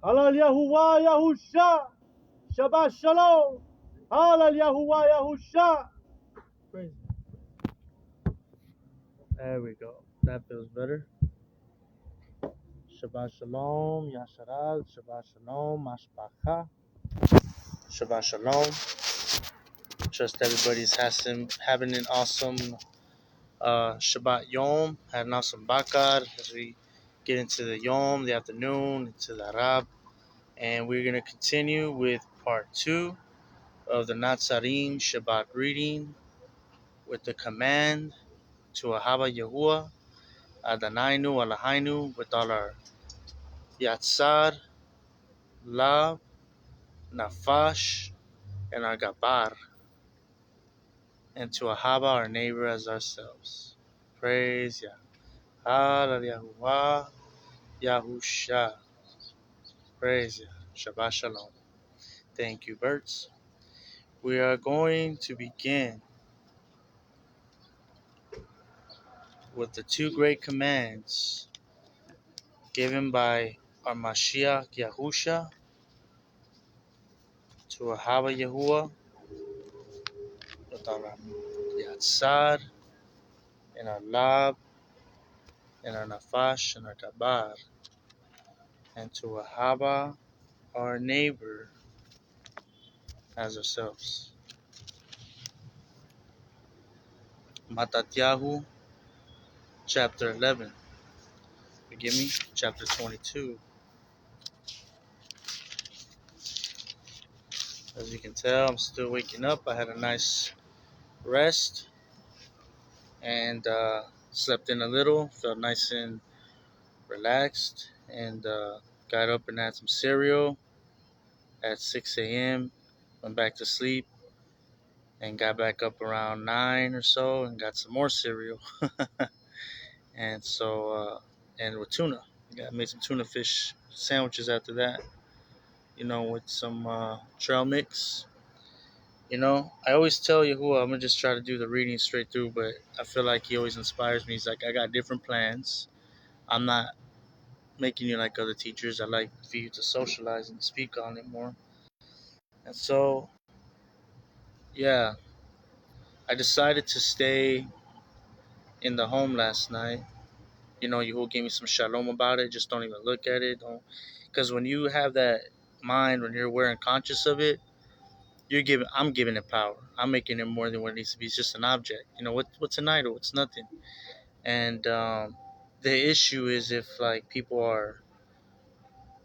Halal YAHUAH YAHUSHA. Shabbat Shalom. Halal YAHUAH YAHUSHA. Praise. There we go. That feels better. Shabbat Shalom. Yasharal. Shabbat Shalom. Mashpacha. Shabbat Shalom. Trust everybody's having an awesome Shabbat Yom. Had an awesome Bakar as we get into the Yom, the afternoon, into the Arab. And we're going to continue with part 2 of the Natsarym Shabbat reading with the command to Ahava Yahuwah, Adanainu, Alahainu, with all our Yatzar, Lav, Nafash, and our Gabar, and to Ahava, our neighbor, as ourselves. Praise Yah. Hallelujah. Yahusha. Praise Yah. Shabbat Shalom. Thank you, Berts. We are going to begin with the 2 great commands given by our Mashiach Yahusha to Ahava Yahuwah with our Yatzar and our Lab and our Nafash and our Gabar, and to Ahava our neighbor as ourselves. Matatyahu chapter 11. Forgive me, chapter 22. As you can tell, I'm still waking up. I had a nice rest and slept in a little, felt nice and relaxed, and got up and had some cereal at 6 a.m. Went back to sleep and got back up around 9 or so and got some more cereal. And so, and with tuna. Made some tuna fish sandwiches after that, with some trail mix. I always tell Yahuwah I'm going to just try to do the reading straight through, but I feel like he always inspires me. He's like, I got different plans. I'm not making you like other teachers. I like for you to socialize and speak on it more. And so, yeah, I decided to stay in the home last night. Yahuwah gave me some shalom about it. Just don't even look at it. Don't, because when you have that mind, when you're aware and conscious of it, I'm giving it power. I'm making it more than what it needs to be. It's just an object. What's an idol? It's nothing. And the issue is if like people are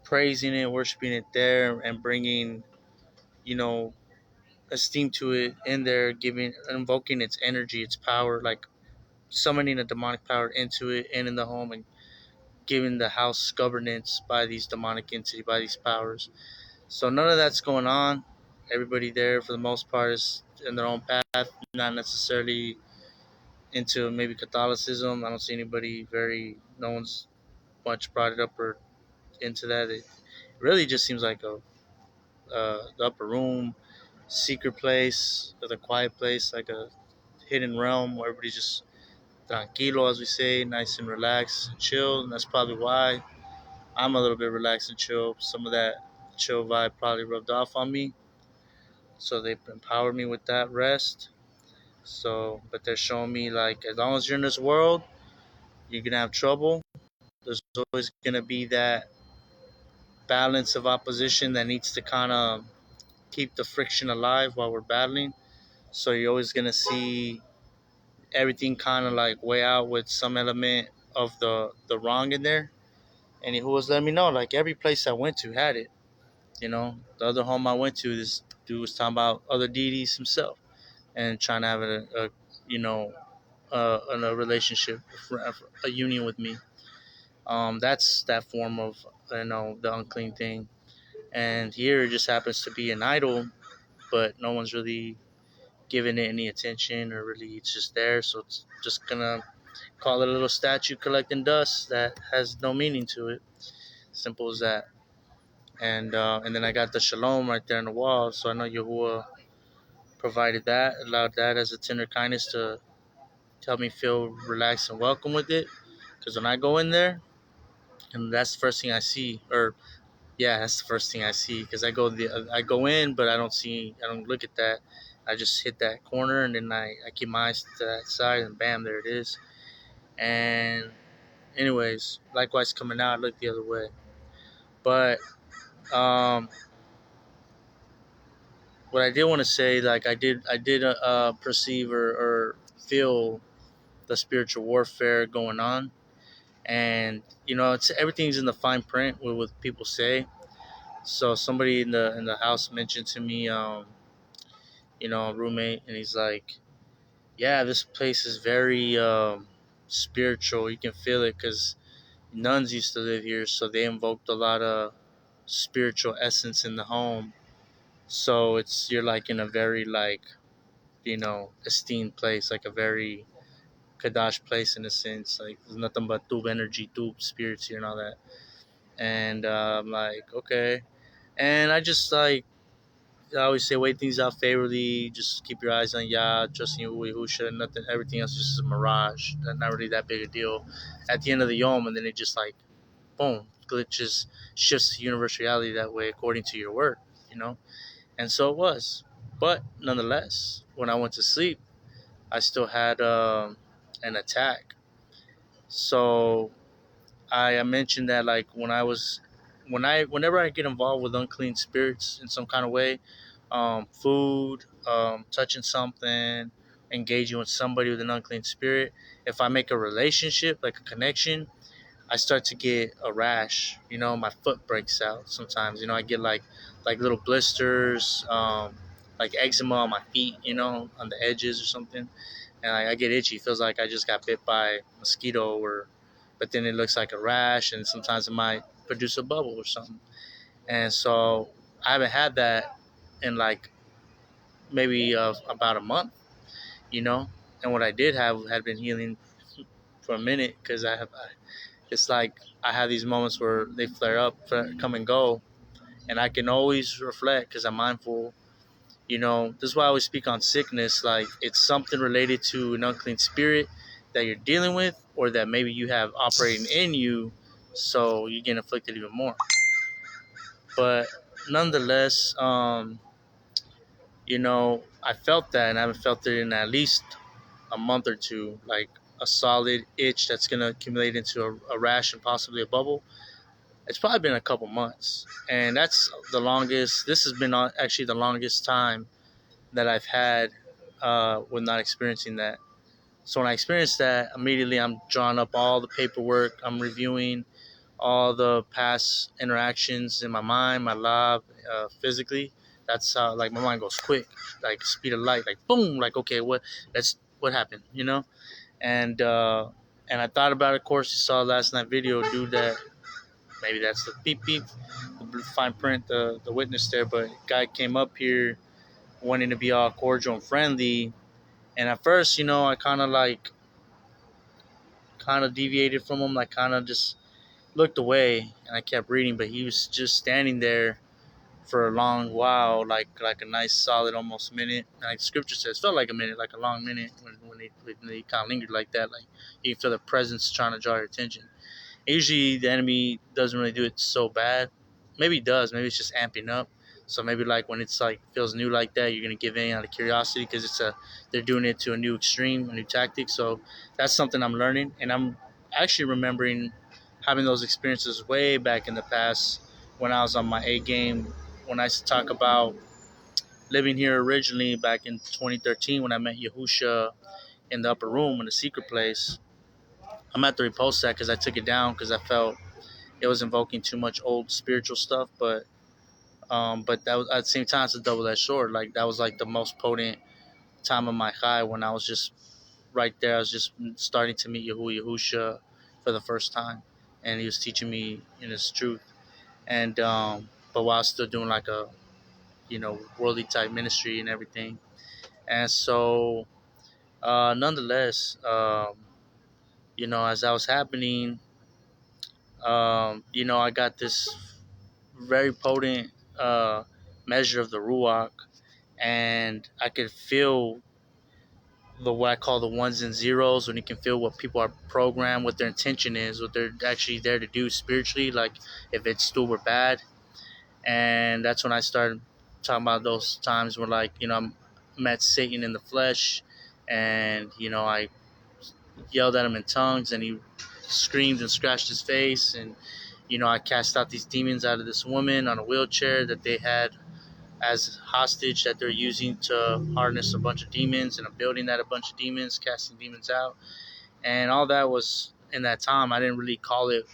praising it, worshiping it there, and bringing, esteem to it in there, invoking its energy, its power, like summoning a demonic power into it and in the home, and giving the house governance by these demonic entities, by these powers. So none of that's going on. Everybody there, for the most part, is in their own path, not necessarily into maybe Catholicism. I don't see anybody no one's much brought it up or into that. It really just seems like the upper room, secret place, or the quiet place, like a hidden realm where everybody's just tranquilo, as we say, nice and relaxed and chill. And that's probably why I'm a little bit relaxed and chill. Some of that chill vibe probably rubbed off on me. So they've empowered me with that rest. So, but they're showing me like, as long as you're in this world, you're going to have trouble. There's always going to be that balance of opposition that needs to kind of keep the friction alive while we're battling. So you're always going to see everything kind of like weigh out with some element of the wrong in there. And he was letting me know, like every place I went to had it. The other home I went to, this dude was talking about other deities himself and trying to have a relationship, a union with me. That's that form of the unclean thing. And here it just happens to be an idol, but no one's really giving it any attention, or really it's just there. So it's just gonna call it a little statue collecting dust that has no meaning to it. Simple as that. And then I got the shalom right there on the wall, so I know Yahuwah provided that, allowed that as a tender kindness to help me feel relaxed and welcome with it. Because when I go in there, and that's the first thing I see, or Yeah, that's the first thing I see because I go in, but I don't look at that. I just hit that corner and then I keep my eyes to that side and bam, there it is. And anyways, likewise coming out, I look the other way. But um, what I did want to say, like I did perceive or feel the spiritual warfare going on, and it's everything's in the fine print with what people say. So somebody in the house mentioned to me, a roommate, and he's like, "Yeah, this place is very spiritual. You can feel it because nuns used to live here, so they invoked a lot of spiritual essence in the home. So you're like in a very like esteemed place, like a very Kadash place in a sense. Like there's nothing but tube energy, tube spirits here and all that. And I'm like, okay. And I just like I always say, weigh things out favorably. Just keep your eyes on Yah, trusting YAHUSHA. Nothing, everything else is just a mirage. Not really that big a deal. At the end of the Yom, and then it just like boom, glitches, shifts the universe reality that way according to your word. You know, and so it was. But nonetheless, when I went to sleep, I still had an attack. So I mentioned that like whenever I get involved with unclean spirits in some kind of way, food, touching something, engaging with somebody with an unclean spirit, if I make a relationship like a connection, I start to get a rash. My foot breaks out sometimes. I get like little blisters, like eczema on my feet. On the edges or something, and I get itchy. It feels like I just got bit by a mosquito, or but then it looks like a rash, and sometimes it might produce a bubble or something. And so I haven't had that in like maybe about a month. You know, and what I did have had been healing for a minute because it's like I have these moments where they flare up, come and go, and I can always reflect because I'm mindful. This is why I always speak on sickness. Like it's something related to an unclean spirit that you're dealing with, or that maybe you have operating in you, so you get afflicted even more. But nonetheless, I felt that, and I haven't felt it in at least a month or two, like a solid itch that's gonna accumulate into a rash and possibly a bubble. It's probably been a couple months, and that's the longest. This has been actually the longest time that I've had with not experiencing that. So when I experience that, immediately I'm drawing up all the paperwork. I'm reviewing all the past interactions in my mind, my lab, physically. That's how like my mind goes quick, like speed of light, like boom, like okay, what happened, And and I thought about it. Of course, you saw last night video, dude. That maybe that's the beep beep, the fine print, the witness there. But guy came up here wanting to be all cordial and friendly, and at first, I kind of deviated from him, like kind of just looked away, and I kept reading, but he was just standing there for a long while, like a nice solid almost minute. Like scripture says, felt like a minute, like a long minute when they kind of lingered like that, like you can feel the presence trying to draw your attention. Usually the enemy doesn't really do it so bad. Maybe he does. Maybe it's just amping up. So maybe like when it's like feels new like that, you're gonna give in out of curiosity because they're doing it to a new extreme, a new tactic. So that's something I'm learning, and I'm actually remembering having those experiences way back in the past when I was on my A game. When I talk about living here originally back in 2013 when I met Yahusha in the upper room in the secret place, I'm at to repost that because I took it down because I felt it was invoking too much old spiritual stuff. But that was at the same time it's a double-edged sword. Like that was like the most potent time of my high when I was just right there. I was just starting to meet Yahusha for the first time, and he was teaching me in his truth. And but while still doing like a worldly type ministry and everything. And so nonetheless, as that was happening, I got this very potent measure of the ruach, and I could feel the what I call the ones and zeros, when you can feel what people are programmed, what their intention is, what they're actually there to do spiritually, like if it's still or bad. And that's when I started talking about those times where, like, I met Satan in the flesh, and I yelled at him in tongues, and he screamed and scratched his face, and I cast out these demons out of this woman on a wheelchair that they had as hostage that they're using to harness a bunch of demons, and a building that a bunch of demons, casting demons out. And all that was in that time. I didn't really call it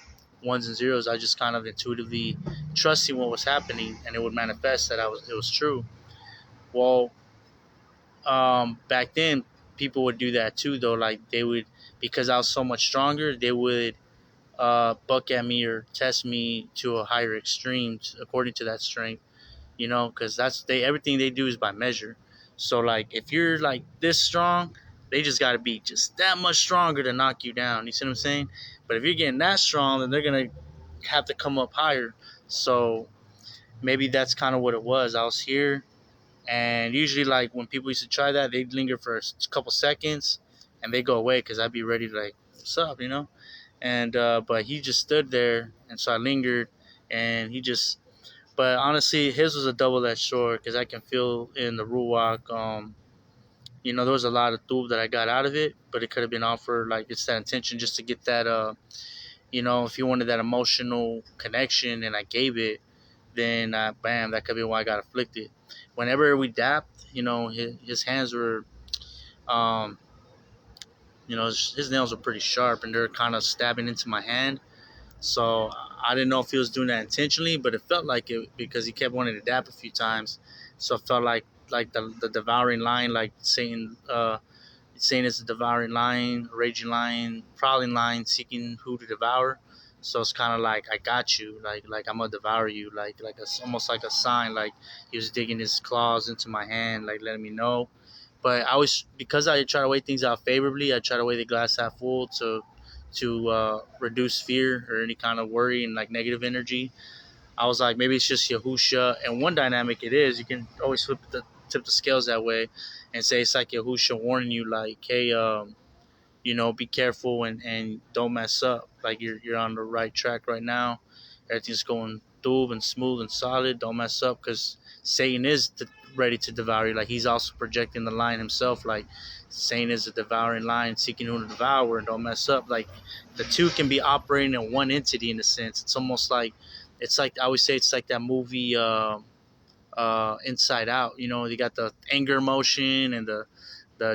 ones and zeros. I just kind of intuitively trusting what was happening, and it would manifest that it was true. Well, back then people would do that too, though. Like, they would, because I was so much stronger, they would buck at me or test me to a higher extreme according to that strength. Because everything they do is by measure. So, like, if you're like this strong, they just got to be just that much stronger to knock you down. You see what I'm saying? But if you're getting that strong, then they're gonna have to come up higher. So maybe that's kind of what it was. I was here, and usually, like, when people used to try that, they'd linger for a couple seconds, and they go away because I'd be ready to, like, what's up. And but he just stood there, and so I lingered, and he just. But honestly, his was a double-edged sword because I can feel in the ruach. There was a lot of tube that I got out of it, but it could have been offered, like, it's that intention just to get that. If you wanted that emotional connection, and I gave it, then bam, that could be why I got afflicted. Whenever we dapped, his hands were, um, his nails were pretty sharp, and they're kind of stabbing into my hand. So I didn't know if he was doing that intentionally, but it felt like it because he kept wanting to dap a few times. So it felt like the devouring lion, like Satan is a devouring lion, raging lion, prowling lion, seeking who to devour. So it's kind of like, I got you, like I'm gonna devour you, almost like a sign, like he was digging his claws into my hand, like letting me know. But I was, because I try to weigh things out favorably. I try to weigh the glass half full to reduce fear or any kind of worry and, like, negative energy. I was like, maybe it's just Yahusha. And one dynamic it is, you can always tip the scales that way and say it's like Yahusha warning you, like, hey, be careful and don't mess up. Like, you're on the right track right now. Everything's going through and smooth and solid. Don't mess up because Satan is ready to devour you. Like, he's also projecting the lion himself. Like, Satan is a devouring lion seeking whom to devour, and don't mess up. Like, the two can be operating in one entity in a sense. It's almost like, I always say, it's like that movie Inside Out. You got the anger emotion and the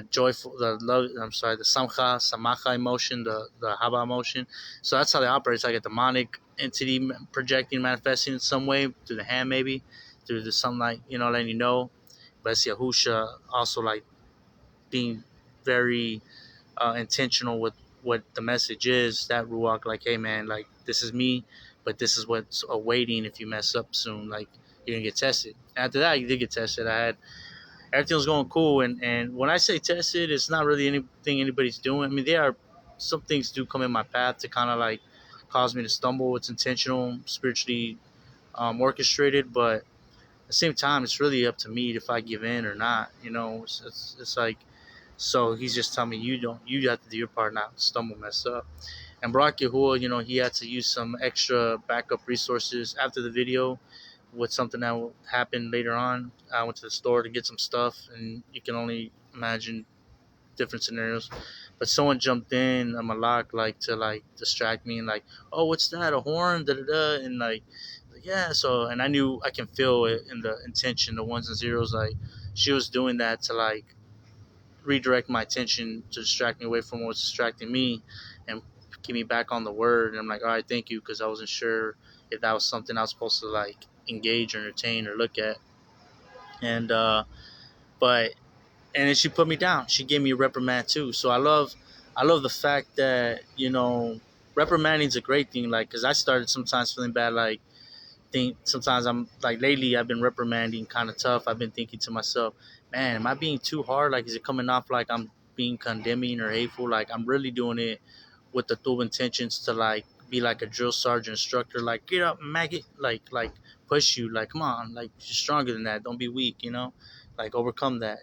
joyful, the love. I'm sorry, the samacha emotion, the haba emotion. So that's how they operate. It's like a demonic entity projecting, manifesting in some way through the hand, maybe through the sunlight. Letting you know. But it's Yahusha also, like, being very intentional with what the message is. That ruach, like, hey man, like, this is me, but this is what's awaiting if you mess up soon. Like, you're gonna get tested. After that, you did get tested. I had everything was going cool, and when I say tested, it's not really anything anybody's doing. I mean, there are some things do come in my path to kind of, like, cause me to stumble. It's intentional, spiritually orchestrated, but at the same time, it's really up to me if I give in or not. It's like, so he's just telling me, you have to do your part, not stumble, mess up. And BARAK YAHUAH, he had to use some extra backup resources after the video with something that will happen later on. I went to the store to get some stuff, and you can only imagine different scenarios. But someone jumped in on my lock, like, to, like, distract me, and, like, oh, what's that? A horn? Da da da. And, like, yeah. So, and I knew I can feel it in the intention, the ones and zeros. Like, she was doing that to, like, redirect my attention to distract me away from what's distracting me, and keep me back on the word. And I'm like, all right, thank you, because I wasn't sure if that was something I was supposed to, like, engage or entertain or look at. And but and then she put me down. She gave me a reprimand too. So I love the fact that, reprimanding is a great thing. Like, because I started sometimes feeling bad. Like, think sometimes I'm like, lately I've been reprimanding kind of tough. I've been thinking to myself, man, am I being too hard? Like, is it coming off like I'm being condemning or hateful? Like, I'm really doing it with the true intentions to, like, be like a drill sergeant instructor, like, get up, maggot, like push you, like, come on, like, you're stronger than that. Don't be weak, like, overcome that,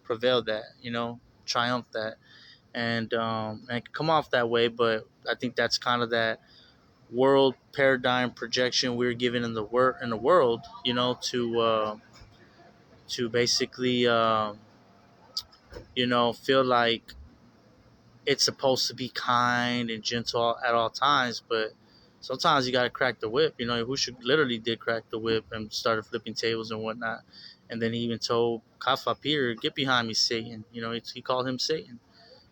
prevail that, triumph that. And it can come off that way, but I think that's kind of that world paradigm projection we're given in the world, to basically feel like it's supposed to be kind and gentle at all times, but sometimes you gotta crack the whip. Yahusha literally did crack the whip and started flipping tables and whatnot. And then he even told Kafa Peter, "Get behind me, Satan." He called him Satan.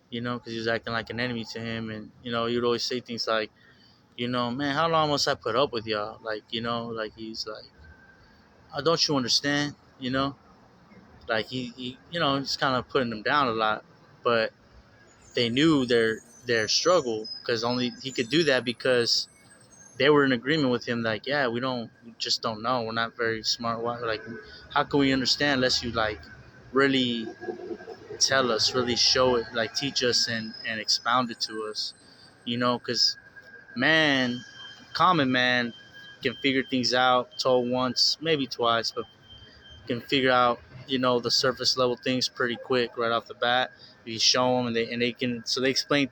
Because he was acting like an enemy to him, and he would always say things like, "Man, how long must I put up with y'all?" Like he's like, "Oh, don't you understand?" Like he's kind of putting them down a lot, but they knew their struggle because only he could do that because they were in agreement with him. Like, yeah, we just don't know. We're not very smart. Like, how can we understand unless you like really tell us, really show it, like teach us and expound it to us, because man, common man can figure things out, told once, maybe twice, but can figure out the surface level things pretty quick right off the bat. You show them and they can, so they explain,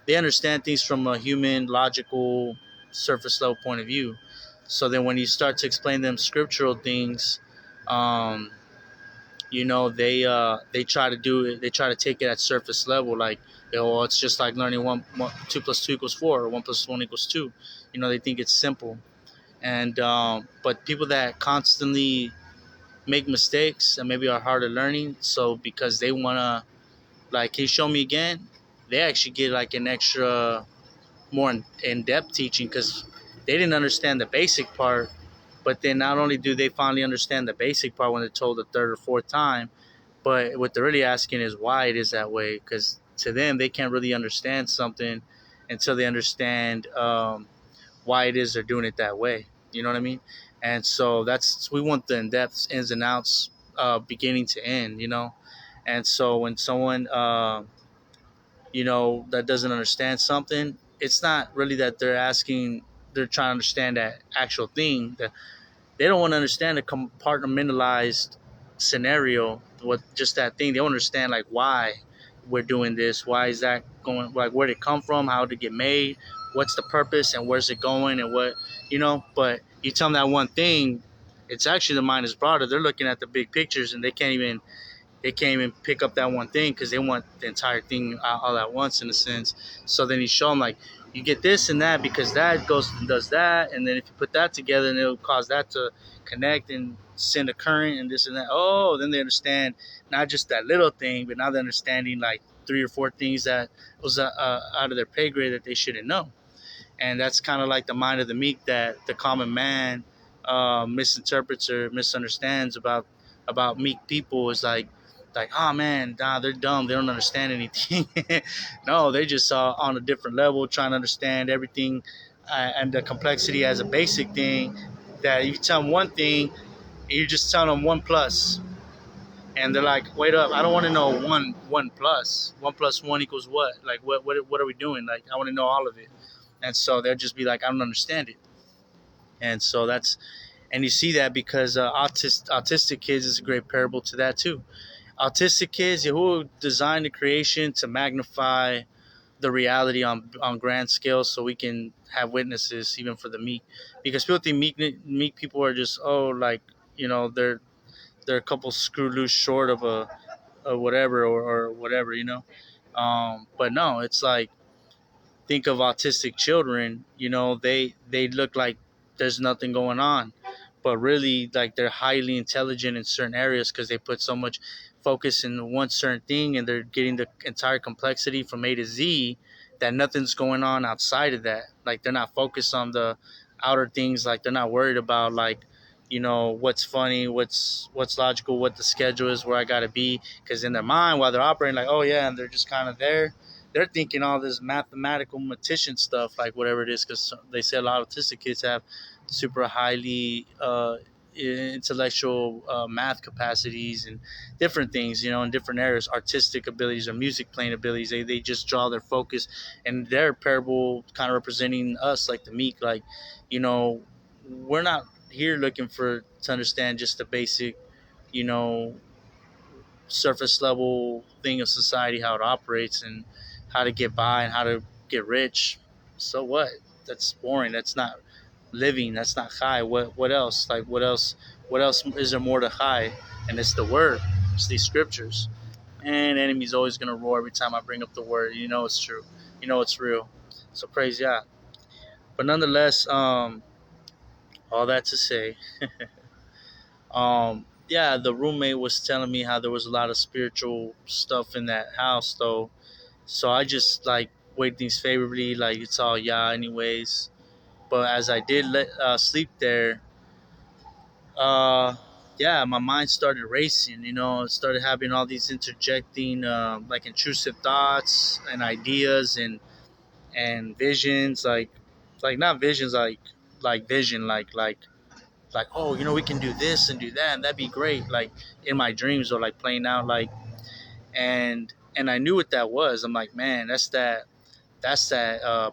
they understand things from a human logical surface level point of view. So then when you start to explain them scriptural things, um, they try to do it, they try to take it at surface level, like, it's just like learning 2 plus 2 equals 4, or 1 plus 1 equals 2. They think it's simple. And but people that constantly make mistakes and maybe are hard at learning, so because they want to, like, he showed me again, they actually get like an extra more in-depth teaching because they didn't understand the basic part. But then not only do they finally understand the basic part when they're told the third or fourth time, but what they're really asking is why it is that way, because to them they can't really understand something until they understand why it is they're doing it that way. You know what I mean? And so we want the in-depth ins and outs, beginning to end. And so when someone that doesn't understand something, it's not really that they're trying to understand that actual thing. That they don't want to understand a compartmentalized scenario with just that thing. They don't understand like why we're doing this, why is that going, like where did it come from, how did it get made, what's the purpose and where's it going, and what, but you tell them that one thing, it's actually the mind is broader. They're looking at the big pictures and they can't even pick up that one thing because they want the entire thing all at once, in a sense. So then you show them like, you get this and that because that goes and does that, and then if you put that together, and it'll cause that to connect and send a current and this and that. Oh, then they understand not just that little thing, but now they're understanding like three or four things that was out of their pay grade that they shouldn't know. And that's kind of like the mind of the meek that the common man misinterprets or misunderstands about meek people. Is like, oh man, nah, they're dumb, they don't understand anything. No, they just on a different level trying to understand everything, and the complexity as a basic thing. That you tell them one thing, you just tell them one plus, and they're like, wait up, I don't want to know one plus one equals what, like what are we doing, like I want to know all of it. And so they'll just be like, I don't understand it. And so and you see that because autistic kids is a great parable to that too. Autistic kids, Yahuwah designed the creation to magnify the reality on grand scale, so we can have witnesses even for the meek. Because people think meek people are just, oh, like, they're a couple screw loose short of a whatever, or whatever, but no, it's like, think of autistic children, they look like there's nothing going on, but really, like, they're highly intelligent in certain areas because they put so much focus in one certain thing, and they're getting the entire complexity from A to Z, that nothing's going on outside of that. Like, they're not focused on the outer things. Like, they're not worried about, like, what's funny, what's logical, what the schedule is, where I gotta be, because in their mind, while they're operating, like, oh yeah, and they're just kind of there, they're thinking all this mathematical matician stuff, like whatever it is, because they say a lot of autistic kids have super highly intellectual math capacities and different things, in different areas, artistic abilities or music playing abilities. They just draw their focus, and their parable kind of representing us, like the meek, like, we're not here looking to understand just the basic, you know, surface level thing of society, how it operates and how to get by and how to get rich. So what? that's boring. That's not living. That's not high. What else? Like what else? What else is there more to high? And it's the word. It's these scriptures. And enemy's always gonna roar every time I bring up the word. You know it's true. You know it's real. So praise Yah. But nonetheless, all that to say, yeah, the roommate was telling me how there was a lot of spiritual stuff in that house, though. So I just like weighed things favorably, like it's all Yah, anyways. But as I did sleep there, uh, yeah, my mind started racing. You know, it started having all these interjecting, like intrusive thoughts and ideas and visions, like not visions, like vision, like oh, you know, we can do this and do that, and that'd be great. Like in my dreams, or like playing out, like and I knew what that was. I'm like, man, that's that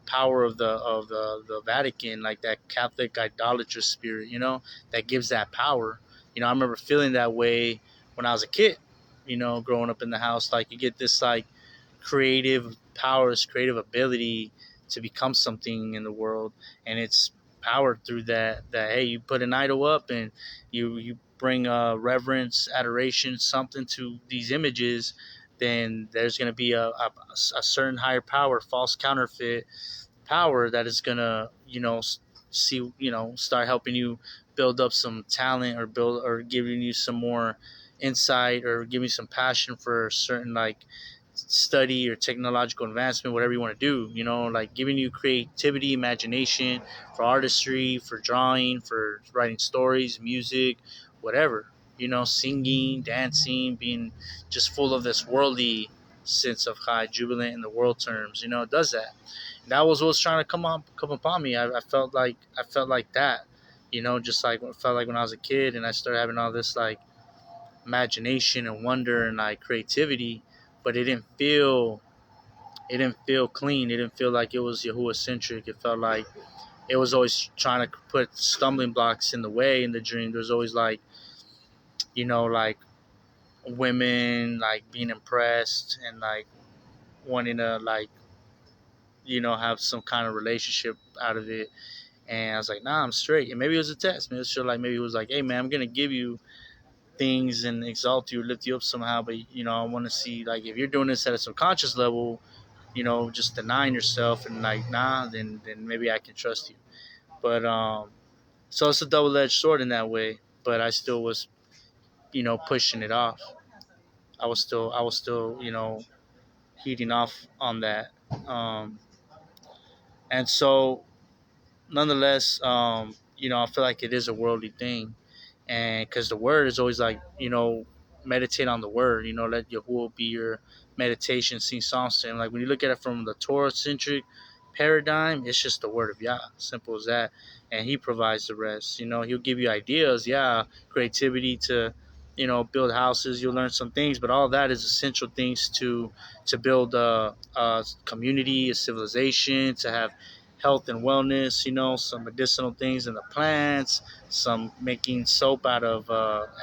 power of the Vatican, like that Catholic idolatrous spirit, you know, that gives that power. You know, I remember feeling that way when I was a kid, you know, growing up in the house. Like you get this like creative powers, creative ability to become something in the world, and it's powered through that hey, you put an idol up and you bring reverence, adoration, something to these images, then there's going to be a certain higher power, false counterfeit power, that is going to, you know, see, you know, start helping you build up some talent, or build, or giving you some more insight, or giving you some passion for certain like study or technological advancement, whatever you want to do, you know, like giving you creativity, imagination, for artistry, for drawing, for writing stories, music, whatever, you know, singing, dancing, being just full of this worldly sense of high, jubilant in the world terms, you know, it does that. And that was what was trying to come upon me. I felt like that, you know, just like it felt like when I was a kid, and I started having all this like imagination and wonder and like creativity, but it didn't feel clean. It didn't feel like it was Yahuwah centric. It felt like it was always trying to put stumbling blocks in the way in the dream. There's always like, you know, like women like being impressed and like wanting to like, you know, have some kind of relationship out of it. And I was like, nah, I'm straight. And maybe it was a test. Maybe it was sure, like maybe it was like, hey man, I'm gonna give you things and exalt you, lift you up somehow. But you know, I want to see like if you're doing this at a subconscious level, you know, just denying yourself and like nah, then maybe I can trust you. But so it's a double edged sword in that way. But I still was, you know, pushing it off. I was still, you know, heating off on that. Um, and so nonetheless, you know, I feel like it is a worldly thing, and because the word is always like, you know, meditate on the word, you know, let Yahuwah be your meditation, sing songs to him. Like when you look at it from the Torah centric paradigm, it's just the word of Yah, simple as that. And he provides the rest. You know, he'll give you ideas, yeah, creativity to, you know, build houses. You'll learn some things, but all that is essential things to build a community, a civilization, to have health and wellness, you know, some medicinal things in the plants, some making soap out of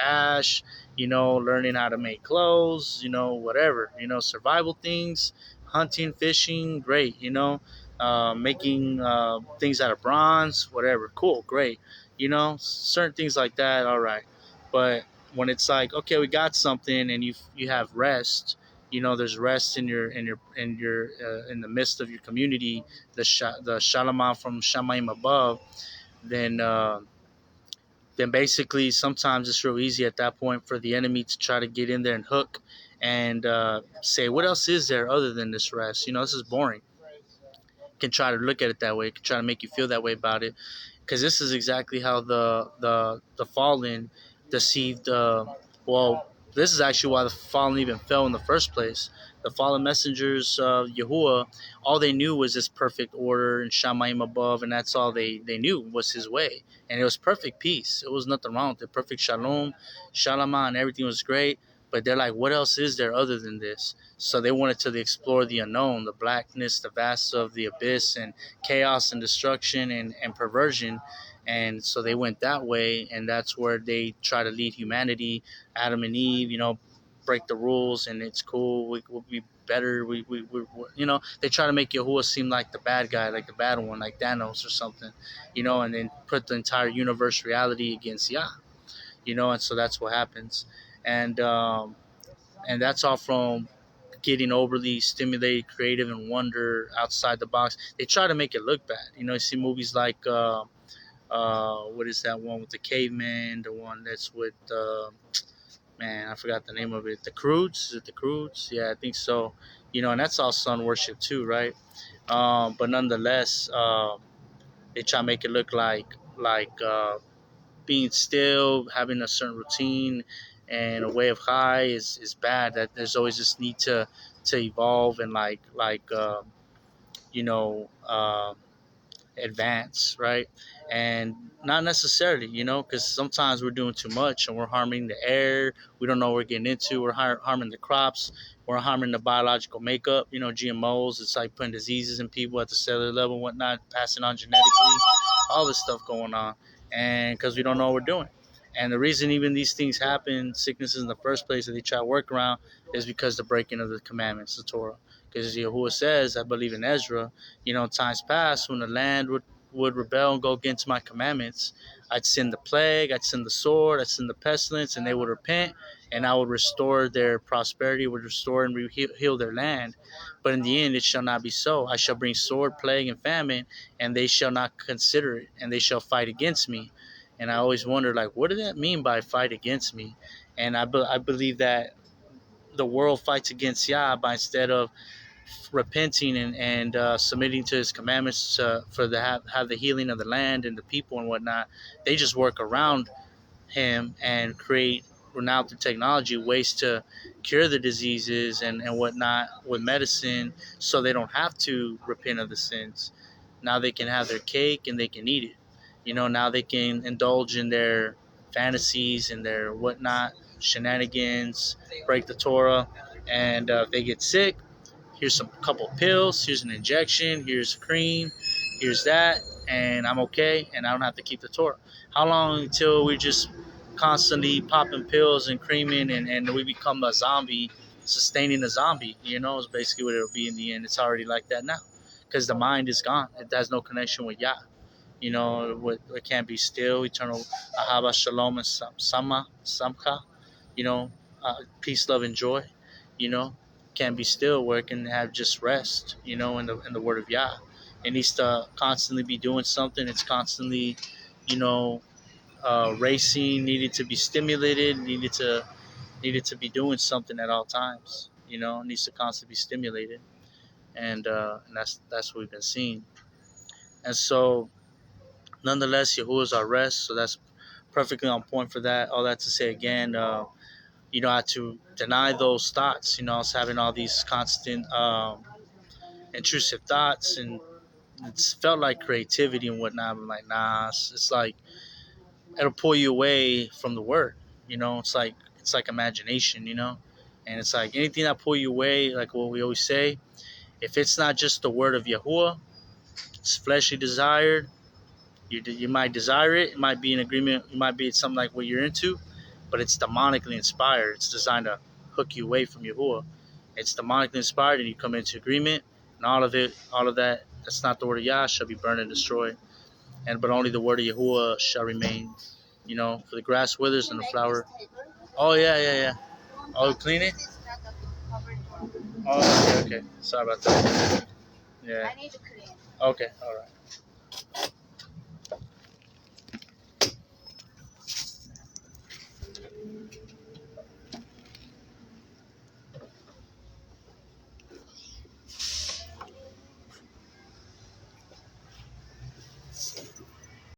ash, you know, learning how to make clothes, you know, whatever, you know, survival things, hunting, fishing, great, you know, making things out of bronze, whatever, cool, great, you know, certain things like that, all right. But when it's like, okay, we got something, and you have rest, you know, there's rest in the midst of your community, the shalama from Shamayim above, then then basically sometimes it's real easy at that point for the enemy to try to get in there and hook and say, what else is there other than this rest? You know, this is boring. Can try to look at it that way. Can try to make you feel that way about it, because this is exactly how the fallen deceived. Well, this is actually why the fallen even fell in the first place. The fallen messengers of Yahuwah, all they knew was this perfect order and Shamayim above, and that's all they knew was his way. And it was perfect peace. It was nothing wrong with it. Perfect shalom, shalama, and everything was great. But they're like, what else is there other than this? So they wanted to explore the unknown, the blackness, the vast of the abyss, and chaos and destruction and perversion. And so they went that way, and that's where they try to lead humanity, Adam and Eve, you know, break the rules and it's cool. We'll be better. They try to make Yahuwah seem like the bad guy, like the bad one, like Thanos or something, and then put the entire universe reality against Yah, and so that's what happens. And, and that's all from getting overly stimulated, creative, and wonder outside the box. They try to make it look bad. You see movies like, what is that one with the caveman? The one that's with, man, I forgot the name of it. The Croods? Is it the Croods? Yeah, I think so. And that's all sun worship too, right? But nonetheless, they try to make it look like being still, having a certain routine and a way of high is bad. That there's always this need to evolve and you know. Um, advance, right? And not necessarily, because sometimes we're doing too much and we're harming the air. We don't know what we're getting into. We're harming the crops. We're harming the biological makeup. GMOs. It's like putting diseases in people at the cellular level, and whatnot, passing on genetically. All this stuff going on, and because we don't know what we're doing. And the reason even these things happen, sicknesses in the first place that they try to work around, is because the breaking of the commandments, the Torah. Because Yahuwah says, I believe in Ezra, times past when the land would rebel and go against my commandments, I'd send the plague, I'd send the sword, I'd send the pestilence, and they would repent, and I would restore their prosperity, would restore and heal their land. But in the end, it shall not be so. I shall bring sword, plague, and famine, and they shall not consider it, and they shall fight against me. And I always wonder, like, what does that mean by fight against me? And I believe that the world fights against Yah by instead of repenting and submitting to his commandments for the have the healing of the land and the people and whatnot. They just work around him and create now through technology ways to cure the diseases and whatnot with medicine, so they don't have to repent of the sins. Now they can have their cake and they can eat it. Now they can indulge in their fantasies and their whatnot shenanigans, break the Torah, and if they get sick, here's some couple pills, here's an injection, here's cream, here's that, and I'm okay, and I don't have to keep the Torah. How long until we just constantly popping pills and creaming and we become a zombie, sustaining a zombie? Is basically what it'll be in the end. It's already like that now, because the mind is gone. It has no connection with Yah. It can't be still, eternal ahava, shalom, and samka, peace, love, and joy. You know, can't be still where it can have just rest. In the word of Yah, it needs to constantly be doing something. It's constantly, you know, racing, needed to be stimulated, needed to be doing something at all times. It needs to constantly be stimulated, and that's what we've been seeing. And so, nonetheless, Yahuwah is our rest. So that's perfectly on point for that. All that to say again, I had to deny those thoughts. I was having all these constant intrusive thoughts, and it's felt like creativity and whatnot. I'm like, nah, it's like it'll pull you away from the word. It's like imagination. And it's like anything that pull you away, like what we always say, if it's not just the word of Yahuwah, it's fleshly desired. You might desire it. It might be an agreement. It might be something like what you're into, but it's demonically inspired. It's designed to hook you away from Yahuwah. It's demonically inspired, and you come into agreement, and all of that, that's not the word of Yah, shall be burned and destroyed. But only the word of Yahuwah shall remain. For the grass withers and the flower. Oh yeah, yeah, yeah. Oh, clean it. Oh, okay. Sorry about that. Yeah. Okay, all right.